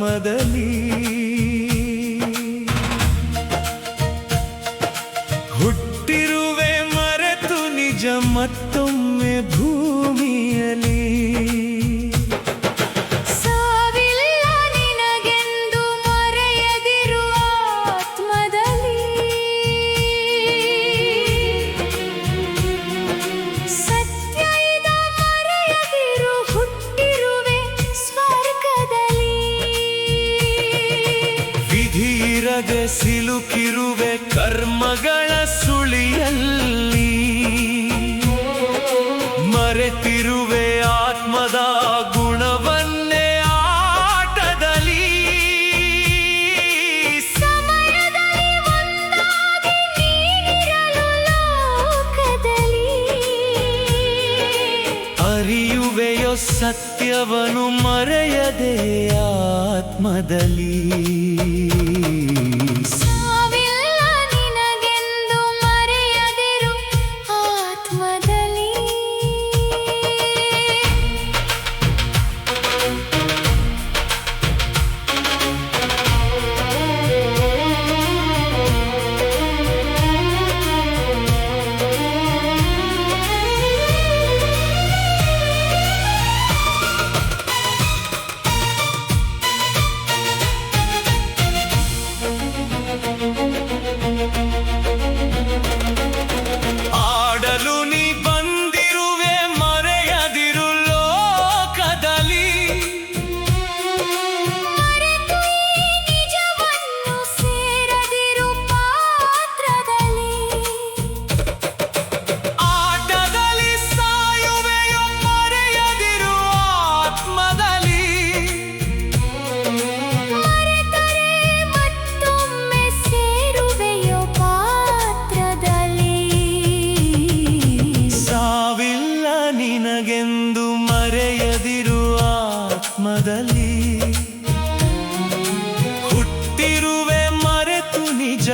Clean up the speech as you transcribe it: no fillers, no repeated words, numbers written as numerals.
ಆತ್ಮದಲ್ಲಿ ಹುಟ್ಟಿರುವೆ ಮರೆತು ನಿಜ ಮತ್ತೊಮ್ಮೆ ಭೂಮಿಯಲ್ಲಿ ವಿಧಿಯಿರದೆ ಸಿಲುಕಿರುವೆ ಕರ್ಮಗಳ ಸುಳಿಯಲ್ಲಿ ಮರೆತಿರುವೆ ಆತ್ಮದ ಗುಣವನ್ನೇ ಆಟದಲ್ಲಿ ಸಮಯದಲ್ಲಿ ಒಂದಾಗಿ ನೀನಿರಲು ಲೋಕದಲ್ಲಿ ಅರಿಯುವೆಯೋ ಸತ್ಯವನ್ನು ಮರೆಯದೆ ಆತ್ಮದಲ್ಲಿ ಸಾವಿಲ್ಲ ನಿನಗೆಂದು ಮರೆಯದಿರು ಆತ್ಮದಲ್ಲಿ ಆಡಲು ನೀ ಬಂದಿರುವೆ ಮರೆಯದಿರು ಲೋಕದಲ್ಲಿ ಮರೆತು ಈ ನಿಜವನ್ನು ಸೇರದಿರು ಪಾತ್ರದಲ್ಲಿ ಆಟದಲ್ಲಿ ಸಾಯುವೆಯೋ ಮರೆಯದಿರು ಆತ್ಮದಲ್ಲಿ ಮರೆತರೆ ಮತ್ತೊಮ್ಮೆ ಸೇರುವೆಯೋ ಪಾತ್ರದಲ್ಲಿ ಸಾವಿಲ್ಲ ನಿನಗೆಂದು ಮರೆಯದಿರು ಆತ್ಮದಲ್ಲಿ ಹುಟ್ಟಿರುವೆ ಮರೆತು ನಿಜ